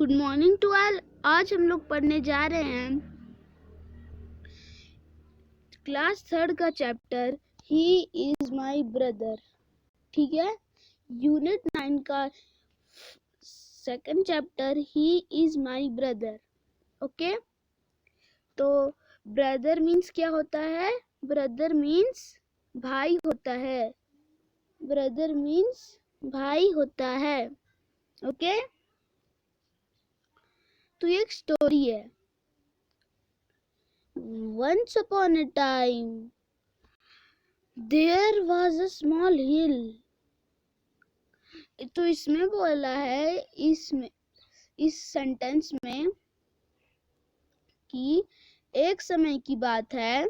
Good morning to all. आज हम लोग पढ़ने जा रहे हैं क्लास 3 का chapter he is my brother. ठीक है, यूनिट 9 का second chapter he is my brother. Okay, तो ब्रदर मीन्स क्या होता है? ब्रदर मीन्स भाई होता है। ब्रदर मीन्स भाई होता है। ओके, तो ये एक स्टोरी है। Once upon a time, there was a small hill. तो इसमें बोला है इस सेंटेंस में कि एक समय की बात है,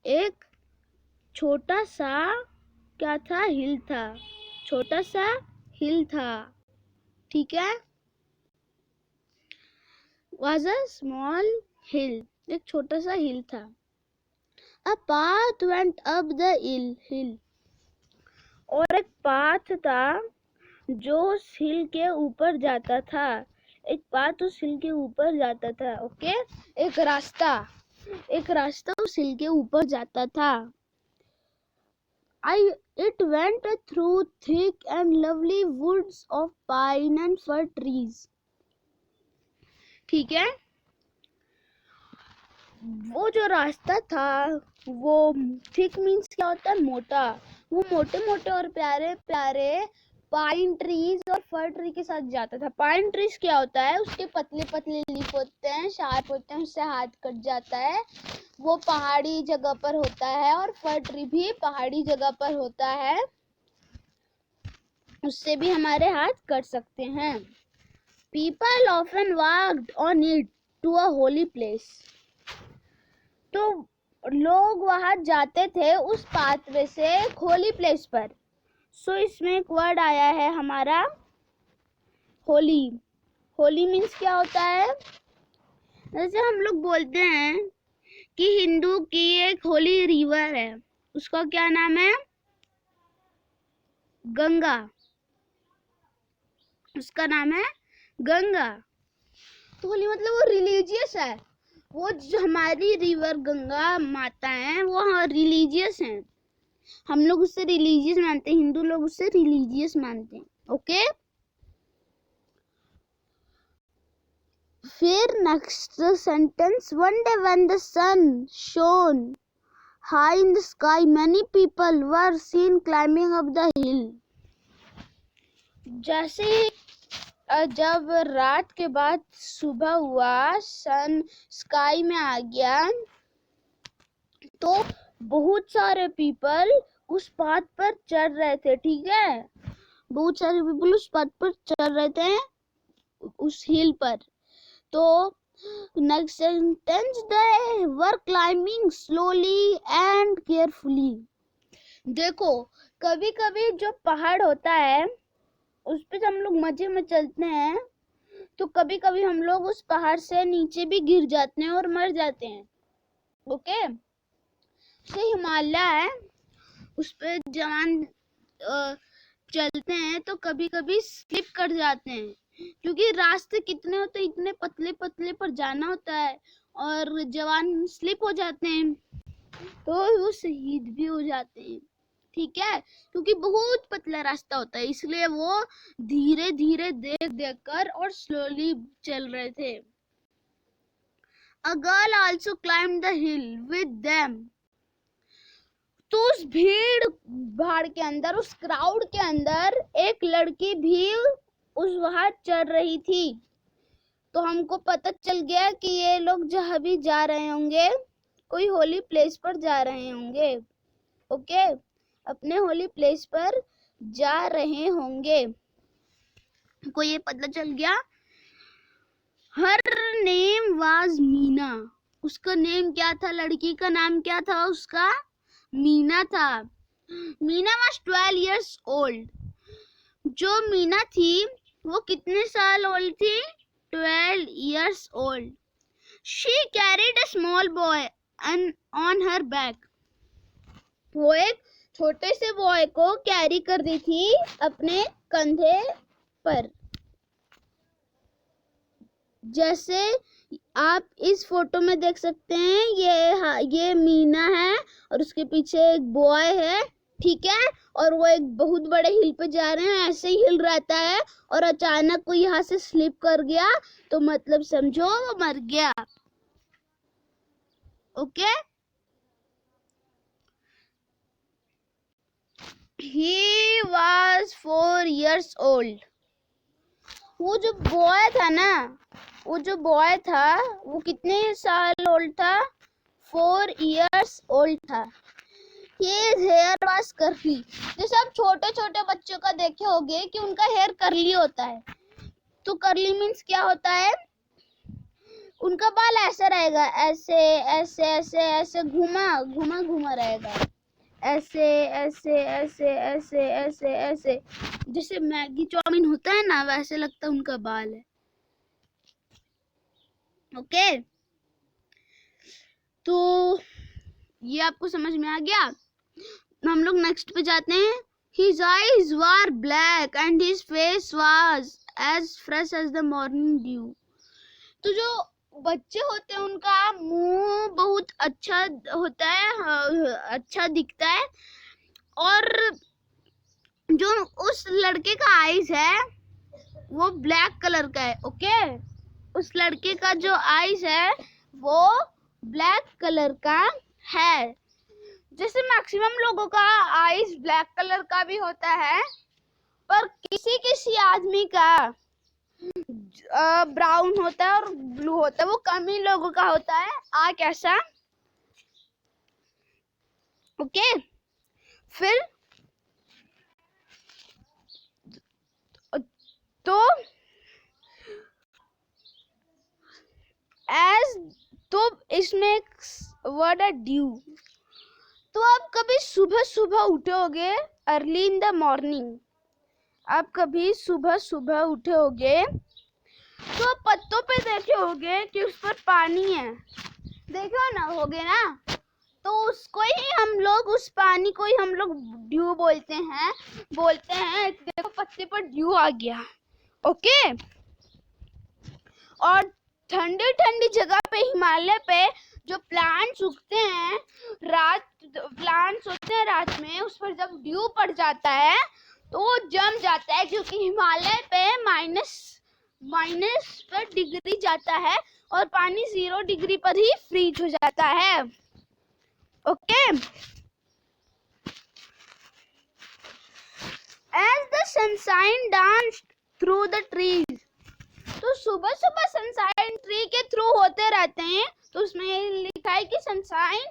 एक छोटा सा क्या था? हिल था। छोटा सा हिल था। ठीक है, was a small hill, एक छोटा सा हिल था। A path went up the hill, और एक पाथ था जो उस हिल के ऊपर जाता था। एक पाथ उस हिल के ऊपर जाता था। ओके, एक रास्ता उस हिल के ऊपर जाता था। It went through thick and lovely woods of pine and fir trees. ठीक है, वो जो रास्ता था वो थिक मीन्स क्या होता है? मोटा। वो मोटे मोटे और प्यारे प्यारे पाइन ट्रीज और फर ट्री के साथ जाता था। पाइन ट्रीज क्या होता है? उसके पतले पतले लीफ होते हैं, शार्प होते हैं, उससे हाथ कट जाता है। वो पहाड़ी जगह पर होता है। और फर ट्री भी पहाड़ी जगह पर होता है, उससे भी हमारे हाथ कट सकते हैं। People often walked on it to a holy place. तो लोग वहां जाते थे उस पाथवे से होली प्लेस पर। सो इसमें एक वर्ड आया है हमारा होली। होली मीन्स क्या होता है? जैसे हम लोग बोलते हैं कि हिंदू की एक होली रिवर है, उसका क्या नाम है? गंगा। उसका नाम है गंगा। तो होली मतलब वो रिलीजियस है। वो जो हमारी रिवर गंगा माता है वो रिलीजियस है। हम लोग उससे रिलीजियस मानते हैं, हिंदू लोग उससे रिलीजियस मानते हैं। ओके, फिर next sentence, one day when the sun shone high in the sky many people were seen climbing up the hill. जैसे जब रात के बाद सुबह हुआ, सन स्काई में आ गया, तो बहुत सारे पीपल उस पाथ पर चढ़ रहे थे। ठीक है, बहुत सारे पीपल उस पाथ पर चढ़ रहे थे, उस हिल पर। तो next sentence, they were climbing slowly and carefully. देखो, कभी कभी जो पहाड़ होता है उस पे हम लोग मजे में चलते हैं, तो कभी कभी हम लोग उस पहाड़ से नीचे भी गिर जाते हैं और मर जाते हैं। ओके, से हिमालय है, उस पे जवान चलते हैं तो कभी कभी स्लिप कर जाते हैं, क्योंकि रास्ते कितने होते हैं, इतने पतले पतले पर जाना होता है, और जवान स्लिप हो जाते हैं तो वो शहीद भी हो जाते हैं। ठीक है, क्योंकि बहुत पतला रास्ता होता है, इसलिए वो धीरे धीरे देख देख कर और स्लोली चल रहे थे। A girl also climbed the hill with them. तो उस भीड़ भाड़ के अंदर, उस क्राउड के अंदर एक लड़की भी उस वहां चढ़ रही थी। तो हमको पता चल गया कि ये लोग जहाँ भी जा रहे होंगे, कोई होली प्लेस पर जा रहे होंगे। ओके, अपने होली प्लेस पर जा रहे होंगे, को ये पता चल गया। Her name was Meena. उसका नेम क्या था? लड़की का नाम क्या था? उसका मीना था। Meena was 12 years old. जो मीना थी वो कितने साल ओल्ड थी? 12 years old. She carried a small boy on her back. वो एक छोटे से बॉय को कैरी कर दी थी अपने कंधे पर। जैसे आप इस फोटो में देख सकते हैं, ये मीना है और उसके पीछे एक बॉय है, ठीक है। और वो एक बहुत बड़े हिल पे जा रहे हैं, ऐसे ही हिल रहता है और अचानक कोई यहाँ से स्लिप कर गया तो मतलब समझो वो मर गया। Okay. He was 4 years old. वो जो बॉय था ना, वो कितने साल ओल्ड था? 4 years old था। His hair was curly. जैसे आप छोटे छोटे बच्चों का देखे होंगे कि उनका हेयर करली होता है, तो करली मीन्स क्या होता है? उनका बाल ऐसा रहेगा, ऐसे ऐसे ऐसे ऐसे घुमा घुमा घुमा रहेगा, ऐसे ऐसे ऐसे ऐसे ऐसे ऐसे, जैसे मैगी चाउमीन होता है ना, वैसे लगता है उनका बाल है। ओके, तो ये आपको समझ में आ गया। हम लोग नेक्स्ट पे जाते हैं। His eyes were black and his face was as fresh as the morning dew. तो जो बच्चे होते हैं उनका मुंह बहुत अच्छा होता है, अच्छा दिखता है, और जो उस लड़के का आईज है वो ब्लैक कलर का है। ओके, उस लड़के का जो आईज है वो ब्लैक कलर का है। जैसे मैक्सिमम लोगों का आईज ब्लैक कलर का भी होता है, पर किसी किसी आदमी का ब्राउन होता है और ब्लू होता है, वो कम ही लोगों का होता है। कैसा? ओके, फिर तो तो इसमें वर्ड है ड्यू। तो आप कभी सुबह सुबह उठे होगे, अर्ली इन द मॉर्निंग, आप कभी सुबह सुबह उठे होगे तो आप पत्तों पे देखे होगे कि उस पर पानी है, देखो ना, होगे ना, तो उसको ही हम लोग, उस पानी को ही हम लोग ड्यू बोलते हैं। देखो पत्ते पर ड्यू आ गया। ओके, और ठंडी ठंडी जगह पे, हिमालय पे जो प्लांट्स उगते हैं, रात में, उस पर जब ड्यू पड़ जाता है तो वो जम जाता है, क्योंकि हिमालय पे माइनस पर डिग्री जाता है और पानी 0 डिग्री पर ही फ्रीज हो जाता है। Okay, as the sunshine danced through the trees. तो सुबह सुबह सनशाइन ट्री के थ्रू होते रहते हैं, तो उसमें लिखा है कि सनशाइन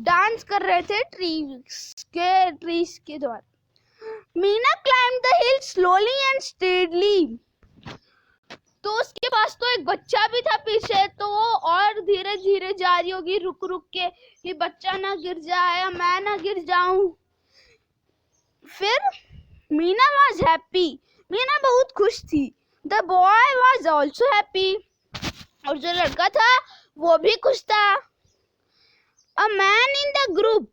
डांस कर रहे थे ट्रीज के द्वारा। Meena climb the hill slowly and steadily. तो उसके पास तो एक बच्चा भी था पीछे, तो वो और धीरे धीरे जा रही होगी, रुक रुक के, कि बच्चा ना गिर जाए या मैं ना गिर जाऊं। फिर मीना वाज हैप्पी, मीना बहुत खुश थी। The boy was also happy, और जो लड़का था वो भी खुश था। A man in the group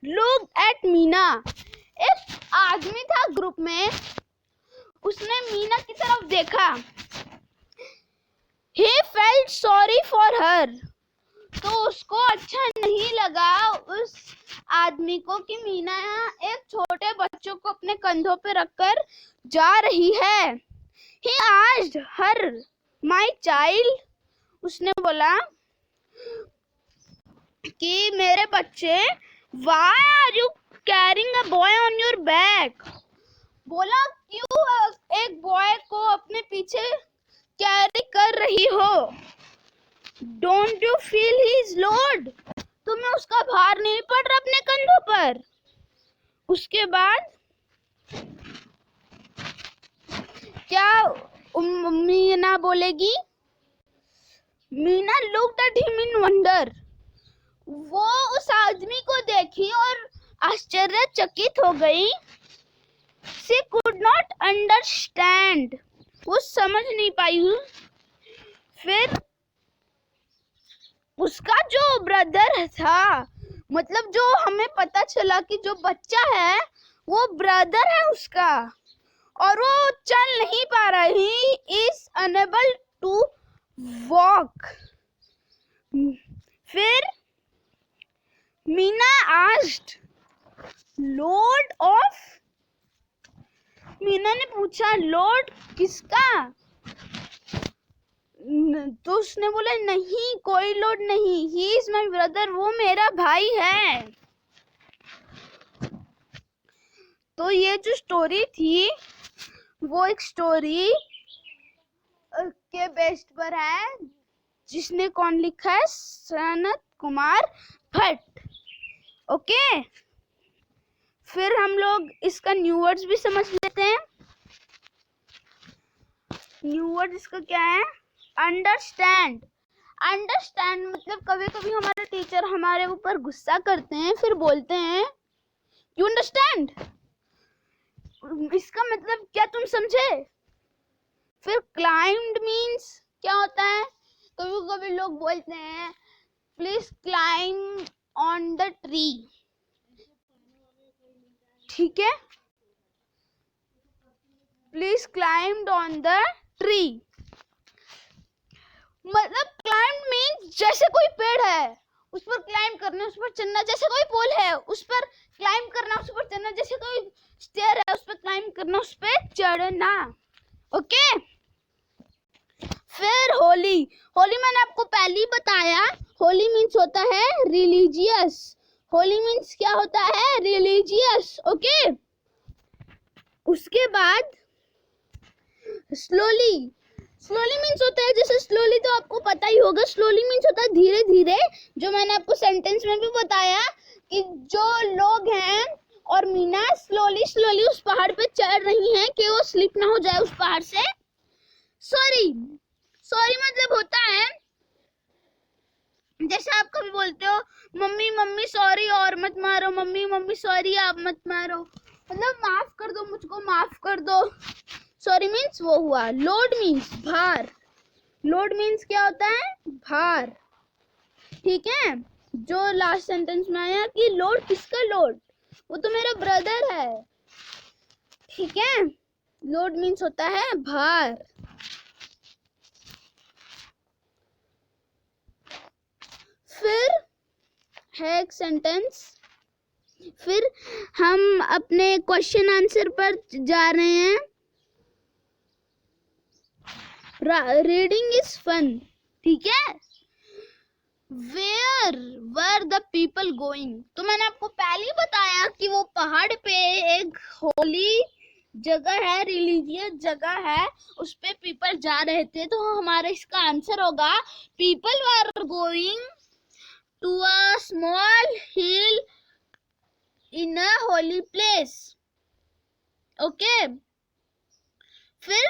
looked at Meena. एक आदमी था ग्रुप में, उसने मीना की तरफ देखा। He felt sorry for her. तो उसको अच्छा नहीं लगा उस आदमी को कि मीना एक छोटे बच्चों को अपने कंधों पे रखकर जा रही है। He asked her, my child. उसने बोला कि मेरे बच्चे, why are you carrying a boy on your back? बोला क्यों एक बॉय को अपने पीछे कैरी कर रही हो? Don't you feel his load? तुम्हें उसका भार नहीं पड़ रहा अपने कंधों पर? उसके बाद क्या मीना बोलेगी? Meena looked at him in wonder. वो उस आदमी को देखी और आश्चर्यचकित हो गई। She could not understand. वो समझ नहीं पाई। फिर उसका जो ब्रदर था, मतलब जो हमें पता चला कि जो बच्चा है वो ब्रदर है उसका, और वो चल नहीं पा रहा। He is unable to walk. फिर Meena asked Lord of. Meena ने पूछा लॉर्ड किसका? तो उसने बोला नहीं, कोई लॉर्ड नहीं, ही इज माई ब्रदर, वो मेरा भाई है। तो ये जो स्टोरी थी वो एक स्टोरी के बेस्ट पर है, जिसने कौन लिखा है? सनत कुमार भट्ट। ओके, फिर हम लोग इसका न्यू वर्ड्स भी समझ लेते हैं। न्यू वर्ड इसका क्या है? अंडरस्टैंड। अंडरस्टैंड मतलब कभी कभी हमारे टीचर हमारे ऊपर गुस्सा करते हैं, फिर बोलते हैं यू अंडरस्टैंड, इसका मतलब क्या तुम समझे? फिर क्लाइम्ड मीन्स क्या होता है? कभी कभी लोग बोलते हैं please climb on the tree, ठीक है, please climbed on the tree, मतलब क्लाइम मीन्स जैसे कोई पेड़ है उस पर क्लाइम करना, उस पर चढ़ना, जैसे कोई पोल है उस पर क्लाइम करना, उस पर चढ़ना, जैसे कोई स्टेयर है उस पर क्लाइम करना, उस पर चढ़ना। ओके, फिर होली। होली मैंने आपको पहले ही बताया, होली मीन्स होता है रिलीजियस। होली मीन्स क्या होता है? रिलीजियस। ओके, उसके बाद स्लोली। स्लोली मीन्स होता है, जैसे स्लोली तो आपको पता ही होगा, स्लोली मीन्स होता है धीरे धीरे, जो मैंने आपको सेंटेंस में भी बताया कि जो लोग हैं और मीना स्लोली स्लोली उस पहाड़ पे चढ़ रही हैं कि वो स्लिप ना हो जाए उस पहाड़ से। सॉरी, सॉरी मतलब होता है जैसे आप कभी बोलते हो मम्मी मम्मी सॉरी और मत मारो, मम्मी मम्मी सॉरी आप मत मारो, मतलब माफ कर दो मुझको, माफ कर दो। सॉरी मीन्स वो हुआ। लोड मीन्स भार। लोड मीन्स क्या होता है? भार, ठीक है। जो लास्ट सेंटेंस में आया कि लोड किसका लोड? वो तो मेरा ब्रदर है, ठीक है। लोड मीन्स होता है भार। फिर है एक सेंटेंस, फिर हम अपने क्वेश्चन आंसर पर जा रहे हैं। रीडिंग इज फन, ठीक है। Where were the people going? तो मैंने आपको पहले ही बताया कि वो पहाड़ पे एक होली जगह है, रिलीजियस जगह है, उस पे पीपल जा रहे थे, तो हमारा इसका आंसर होगा people were going to a small hill in a holy place. Okay, फिर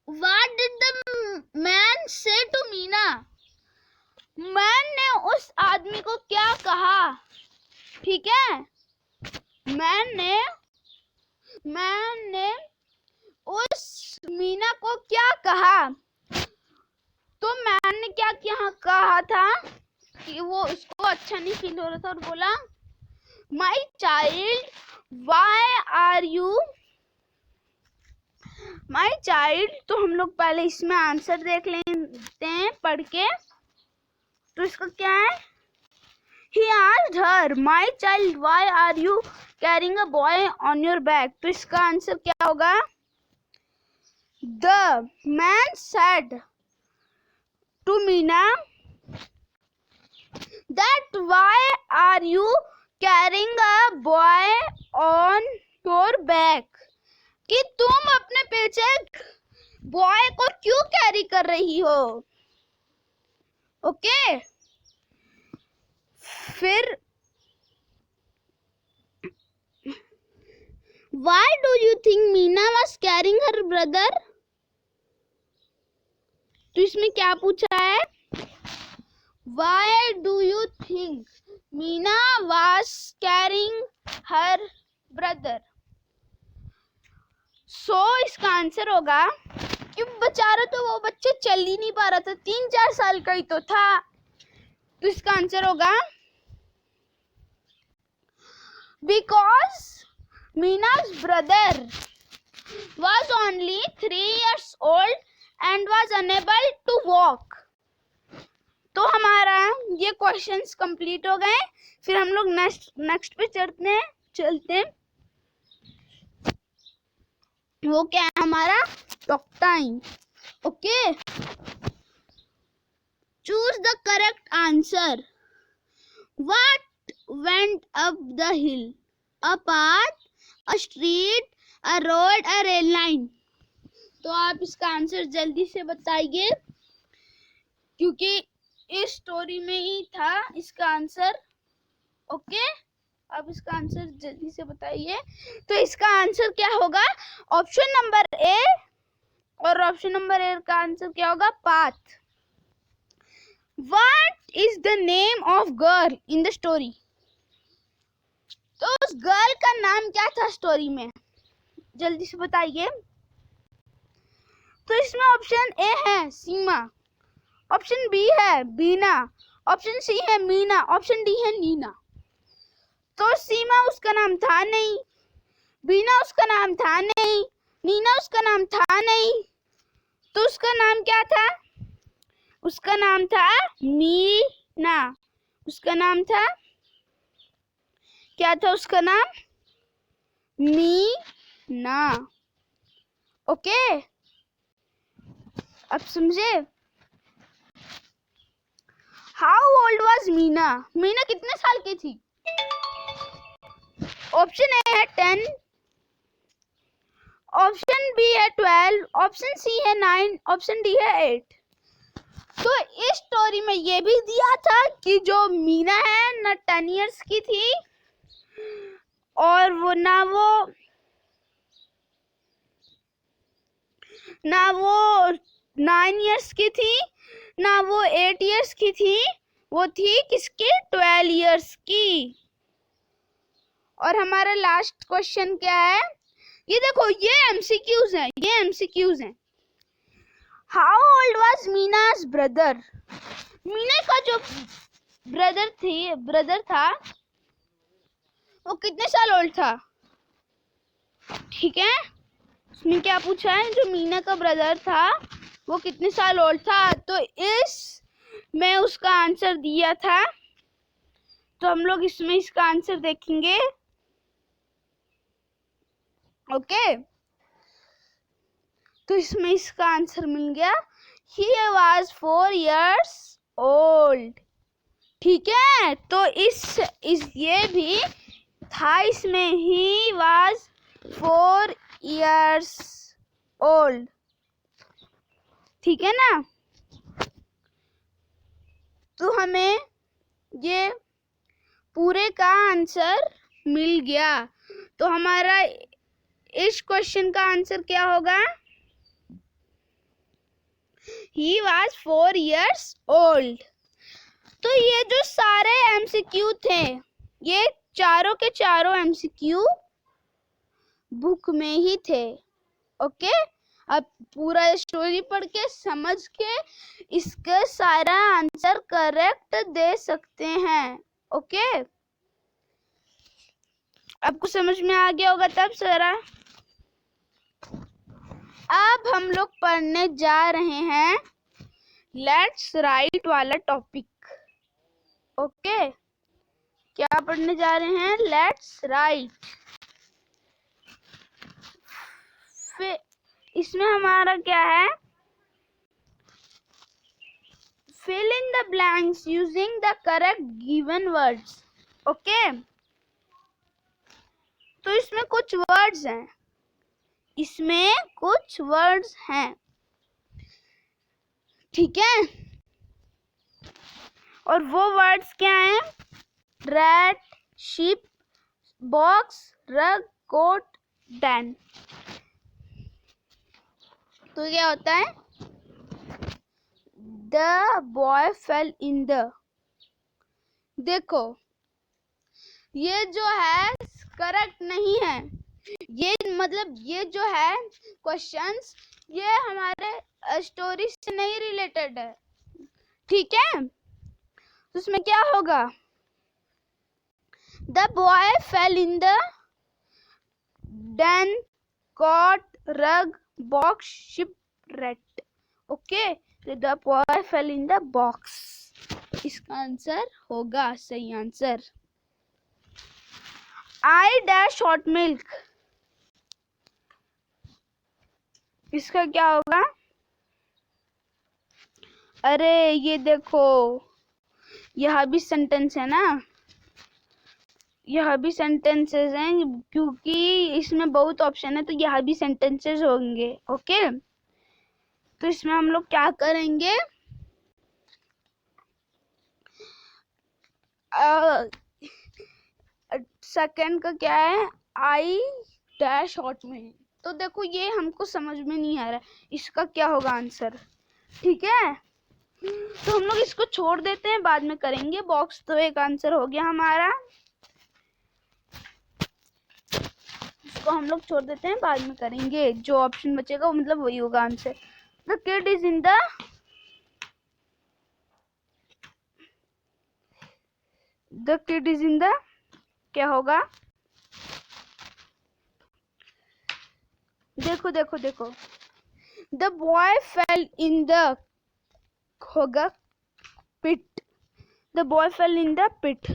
What did the man say to Meena? Man ने उस आदमी को क्या कहा? ठीक है, मैन ने उस मीना को क्या कहा? तो मैन ने क्या कहा था कि वो उसको अच्छा नहीं फील हो रहा था और बोला my child why are you my child. तो हम लोग पहले इसमें आंसर देख लेते हैं पढ़ के। तो इसका क्या है? He asked her, my child, why are you carrying a boy on your back? तो इसका आंसर क्या होगा? The man said to Meena that why are you carrying a boy on your back? कि तुम अपने पीछे बॉय को क्यों कैरी कर रही हो? ओके, फिर why do you think Meena was carrying her brother? तो इसमें क्या पूछा है? Why do you think Meena was carrying her brother? सो इसका आंसर होगा कि बेचारा तो वो बच्चा चल ही नहीं पा रहा था, 3-4 साल का ही तो था। तो इसका आंसर होगा because Meena's brother was only 3 years old unable to walk. तो हमारा ये क्वेश्चंस कंप्लीट हो गए। फिर हम लोग नेक्स्ट पे चलते हैं। वो क्या है हमारा talk time. Okay, choose the correct answer. What went up the hill? A path, a street, a road, a rail line. तो आप इसका आंसर जल्दी से बताइए, क्योंकि इस स्टोरी में ही था इसका आंसर। ओके, अब इसका आंसर जल्दी से बताइए। तो इसका आंसर क्या होगा? ऑप्शन नंबर ए, और ऑप्शन नंबर ए का आंसर क्या होगा? Path. What is the name of girl in the story? तो उस गर्ल का नाम क्या था स्टोरी में? जल्दी से बताइए। तो इसमें ऑप्शन ए है सीमा, ऑप्शन बी है बीना, ऑप्शन सी है मीना, ऑप्शन डी है नीना। तो सीमा उसका नाम था नहीं, बीना उसका नाम था नहीं, नीना उसका नाम था नहीं, तो उसका नाम क्या था? उसका नाम था मीना। उसका नाम था, क्या था उसका नाम? मीना। ओके, अब समझे? How old was Meena? Meena कितने साल की थी? ऑप्शन ए है 10, ऑप्शन बी है 12, ऑप्शन सी है 9, ऑप्शन डी है 8। तो इस स्टोरी में ये भी दिया था कि जो मीना है ना 10 इयर्स की थी, और वो ना वो 9 इयर्स की थी, ना वो 8 इयर्स की थी, वो थी किसकी? 12 इयर्स की। और हमारा लास्ट क्वेश्चन क्या है? ये देखो, ये एमसीक्यूज हैं, ये एमसीक्यूज हैं। How old was Meena's brother? Meena का जो ब्रदर था वो कितने साल ओल्ड था? ठीक है, उसने क्या पूछा है? जो मीना का ब्रदर था वो कितने साल ओल्ड था? तो इस में उसका आंसर दिया था, तो हम लोग इसमें इसका आंसर देखेंगे। ओके, तो इसमें इसका आंसर मिल गया, ही वाज 4 इयर्स ओल्ड। ठीक है, तो इस ये भी था, इसमें ही वाज 4 इयर्स ओल्ड। ठीक है ना? तो हमें ये पूरे का आंसर मिल गया। तो हमारा इस क्वेश्चन का आंसर क्या होगा? He was 4 years old। तो ये जो सारे एमसीक्यू थे, ये चारों के चारों एमसीक्यू बुक में ही थे। ओके, अब पूरा स्टोरी पढ़ के समझ के इसका सारा आंसर करेक्ट दे सकते हैं। ओके, आपको समझ में आ गया होगा तब सारा। अब हम लोग पढ़ने जा रहे हैं लेट्स राइट वाला टॉपिक। ओके, क्या पढ़ने जा रहे हैं? Let's write. फिर इसमें हमारा क्या है? Fill in the blanks using the correct given words. Okay, तो इसमें कुछ वर्ड्स हैं, इसमें कुछ वर्ड्स हैं। ठीक है, और वो वर्ड्स क्या हैं? रैट, शीप, बॉक्स, रग, कोट, डैन। तो क्या होता है? The boy fell in the. देखो, ये जो है करेक्ट नहीं है, ये मतलब ये जो है क्वेश्चंस, ये हमारे स्टोरी से नहीं रिलेटेड है। ठीक है, तो उसमें क्या होगा? The boy fell in the den, cot, rug, box, ship, rate. Okay, the boy fell in the box, इसका आंसर होगा सही answer. I dash hot milk, इसका क्या होगा? अरे ये देखो, यह भी सेंटेंस है ना, यह भी सेंटेंसेस हैं, क्योंकि इसमें बहुत ऑप्शन है तो यह भी सेंटेंसेस होंगे। ओके, तो इसमें हम लोग क्या करेंगे, सेकंड का क्या है, आई डैश हॉट मिल्क। तो देखो ये हमको समझ में नहीं आ रहा है, इसका क्या होगा आंसर। ठीक है, तो हम लोग इसको छोड़ देते हैं, बाद में करेंगे। बॉक्स तो एक आंसर हो गया हमारा, इसको हम लोग छोड़ देते हैं, बाद में करेंगे। जो ऑप्शन बचेगा वो मतलब वही होगा answer. The kid is in the kid is in the, क्या होगा, देखो देखो देखो, the boy fell in the, होगा pit, the boy fell in the pit.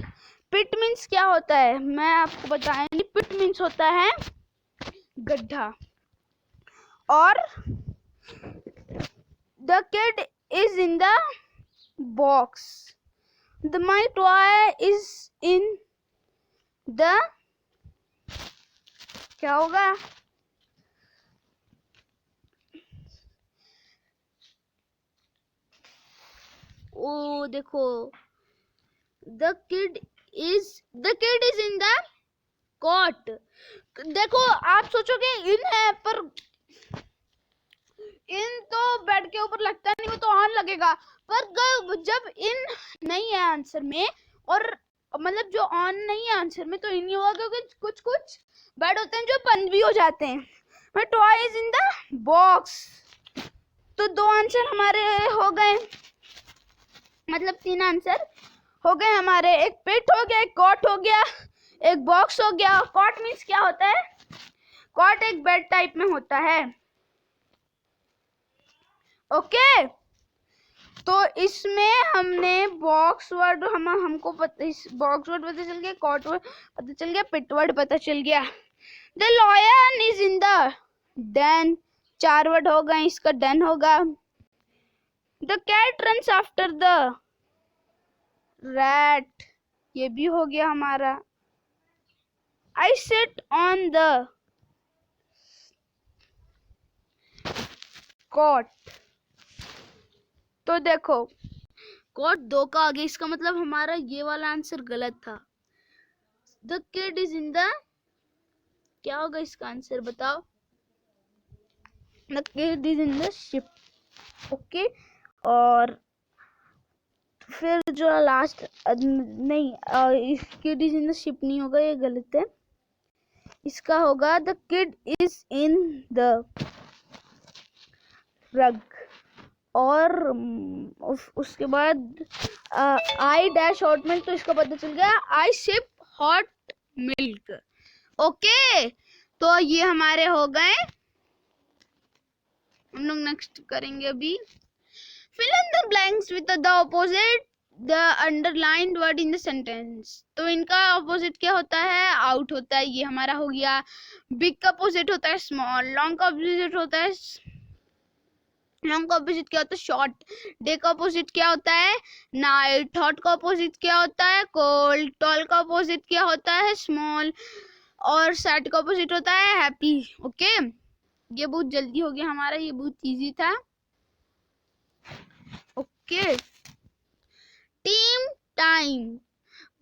Pit means क्या होता है, मैं आपको बताऊंगी। पिट मीन्स होता है गड्ढा, और the kid is in the box, the my toy is in the, क्या होगा, ओ देखो, the kid is in the cot. देखो आप सोचोगे इन है, पर इन तो बेड के ऊपर लगता नहीं, वो तो ऑन लगेगा। पर जब इन नहीं है आंसर में, और मतलब जो ऑन नहीं है आंसर में, तो इन ही होगा, क्योंकि कुछ कुछ बेड होते हैं जो बंद भी हो जाते हैं। But toy is in the box, तो दो आंसर हमारे हो गए, मतलब तीन आंसर हो गए हमारे। एक पिट हो गया, एक कॉट हो गया, एक बॉक्स हो गया। कॉट मीन्स क्या होता है, कॉट एक बेड टाइप में होता है। ओके, तो इसमें हमने बॉक्स वर्ड, हमको इस बॉक्स वर्ड पता चल गया, कॉट वर्ड पता चल गया, पिट वर्ड पता चल गया। The lion is in the den, चार वर्ड हो गए, इसका डेन होगा। The cat runs after the rat, ये भी हो गया हमारा। I sit on the cot, तो देखो कॉट दो का आगे, इसका मतलब हमारा ये वाला आंसर गलत था। The kid is in the, क्या होगा इसका आंसर बताओ, the kid is in the ship. Okay, और फिर जो लास्ट, नहीं, kid is in the ship नहीं होगा, ये गलत है। इसका होगा the kid is in the rug, और उसके बाद आई डैश हॉट मिल्क, तो इसका पता चल गया आई सिप हॉट मिल्क। ओके, तो ये हमारे हो गए। हम लोग नेक्स्ट करेंगे अभी, fill in the blanks with the opposite the underlined word in the sentence। तो इनका ऑपोजिट क्या होता है, आउट होता है, ये हमारा हो गया। बिग का ऑपोजिट होता है स्मॉल, लॉन्ग का ऑपोजिट होता है, लॉन्ग का ऑपोजिट क्या होता है, शॉर्ट। डे का ऑपोजिट क्या होता है, नाइट। हॉट का ऑपोजिट क्या होता है, कोल्ड। टॉल का ऑपोजिट क्या होता है, स्मॉल। और सैड का ऑपोजिट होता है हैप्पी। ओके, ये बहुत जल्दी हो गया हमारा, ये बहुत इजी था। Okay, team time.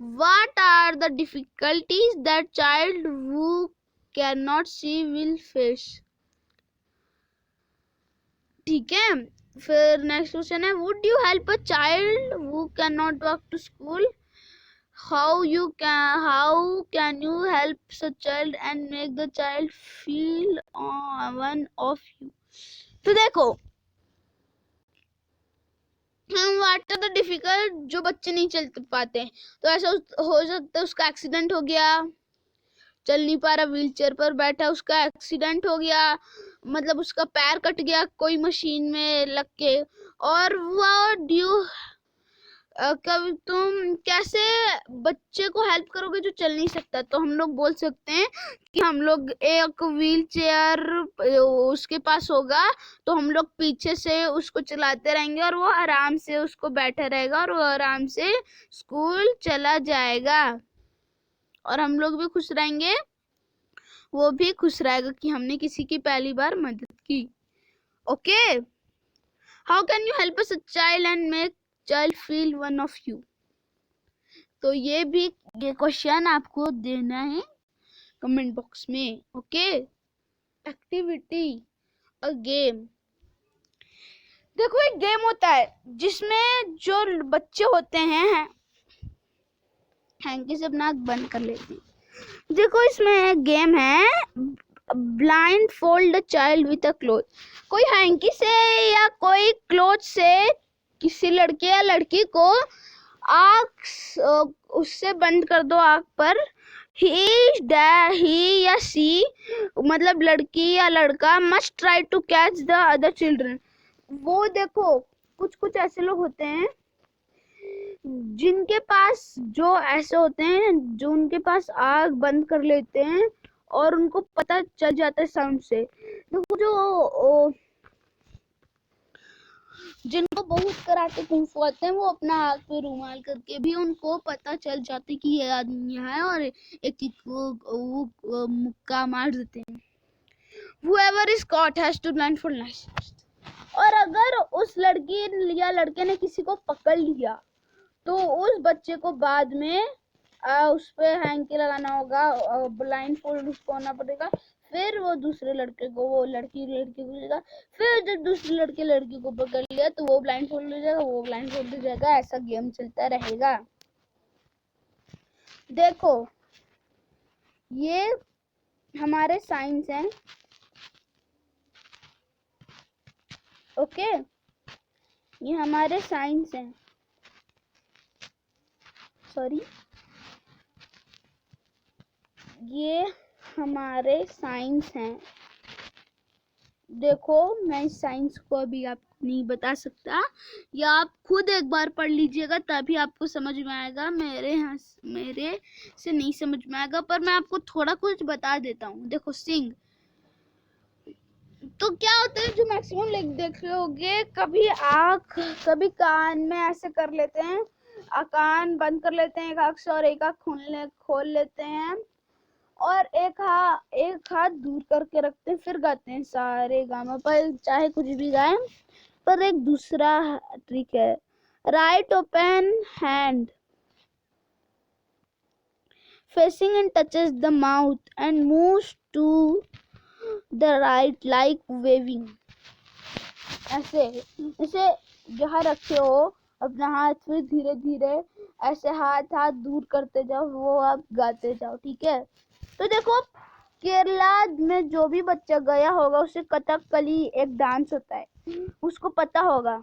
What are the difficulties that child who cannot see will face? ठीक है, फिर नेक्स्ट क्वेश्चन है, would you help a child who cannot walk to school? How can you help such child and make the child feel one of you? तो देखो, what are the difficult, जो बच्चे नहीं चल पाते, तो ऐसा हो सकता है उसका एक्सीडेंट हो गया, चल नहीं पा रहा, व्हील चेयर पर बैठा, उसका एक्सीडेंट हो गया, मतलब उसका पैर कट गया कोई मशीन में लग के, और वो ड्यू कभी तुम कैसे बच्चे को हेल्प करोगे जो चल नहीं सकता? तो हम लोग बोल सकते हैं कि हम लोग एक व्हील चेयर उसके पास होगा, तो हम लोग पीछे से उसको चलाते रहेंगे और वो आराम से उसको बैठा रहेगा और वो आराम से स्कूल चला जाएगा, और हम लोग भी खुश रहेंगे, वो भी खुश रहेगा कि हमने किसी की पहली बार मदद की। Okay, how can you help a child and make child feel one of you? तो ये क्वेश्चन आपको देना है कमेंट बॉक्स में। Okay, activity a game. देखो एक गेम होता है जिसमें जो बच्चे होते हैं, हैंकी से अपना आँख बंद कर लेते हैं। देखो इसमें एक गेम है, blind fold the child with a cloth. कोई हैंकी से या कोई क्लोथ से किसी लड़के या लड़की को आँख उससे बंद कर दो आँख पर। ही या सी मतलब लड़की या लड़का must try to catch the other children. वो देखो कुछ कुछ ऐसे लोग होते हैं जिनके पास जो ऐसे होते हैं जो उनके पास आग बंद कर लेते हैं और उनको पता चल जाता है साउंड से। देखो जो जिनको बहुत कराटे कुंफू आते हैं वो अपना हाथ पे रुमाल करके भी उनको पता चल जाता है कि ये आदमी यहाँ है, और एक वो मुक्का मार देते हैं। Whoever is caught has to blindfold next। और अगर उस लड़की या लड़के ने किसी को पकड़ लिया तो उस बच्चे को बाद में उस पे हैंकी लगाना होगा, ब्लाइंड फोल्ड उसको होना पड़ेगा। फिर वो दूसरे लड़के को, वो लड़की को लेगा, फिर जब दूसरे लड़की को पकड़ लिया तो वो ब्लाइंड फोल्ड हो जाएगा, वो ब्लाइंड फोल्ड हो जाएगा। ऐसा गेम चलता रहेगा। देखो ये हमारे साइंस हैं। ओके, ये हमारे साइंस हैं, सॉरी ये हमारे साइंस हैं। देखो मैं इस साइंस को अभी आपको नहीं बता सकता, या आप खुद एक बार पढ़ लीजिएगा तभी आपको समझ में आएगा। मेरे से नहीं समझ में आएगा, पर मैं आपको थोड़ा कुछ बता देता हूँ। देखो सिंग तो क्या होता है, जो मैक्सिमम लोग देख रहे होंगे, कभी आँख कभी कान में ऐसे कर लेते हैं, कान बंद कर लेते हैं एक आँख से और एक आँख खोल लेते हैं, और एक हाथ दूर करके रखते हैं, फिर गाते हैं सारे गामा पर, चाहे कुछ भी गाएं। पर एक दूसरा ट्रिक है, right open hand facing and touches the mouth and moves to the right like waving। ऐसे जहाँ रखे हो अपना हाथ, फिर धीरे धीरे ऐसे हाथ दूर करते जाओ, वो आप गाते जाओ। ठीक है, तो देखो केरला में जो भी बच्चा गया होगा उसे कथकली एक डांस होता है, उसको पता होगा।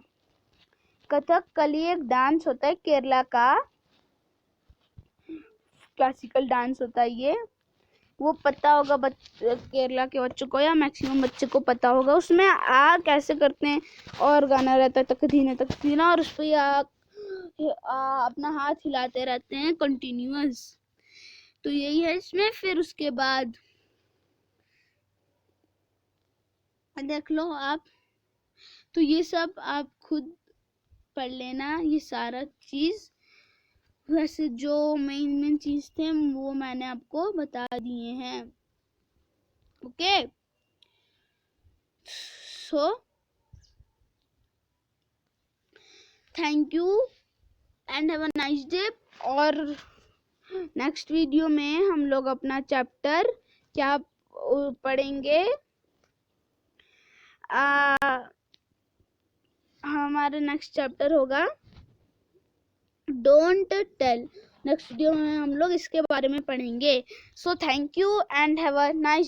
कथकली एक डांस होता है केरला का, क्लासिकल डांस होता है ये, वो पता होगा केरला के बच्चों को, या मैक्सिमम बच्चे को पता होगा। उसमें कैसे करते हैं, और गाना रहता है तकदीना, और उस पर अपना हाथ हिलाते रहते हैं कंटिन्यूअस। तो यही है इसमें। फिर उसके बाद देख लो आप, तो ये सब आप खुद पढ़ लेना, ये सारा चीज। वैसे जो मेन चीज थे वो मैंने आपको बता दिए हैं। Okay, so thank you and have a nice day. और नेक्स्ट वीडियो में हम लोग अपना चैप्टर क्या पढ़ेंगे, हमारा नेक्स्ट चैप्टर होगा डोंट टेल। नेक्स्ट वीडियो में हम लोग इसके बारे में पढ़ेंगे। So thank you and have a nice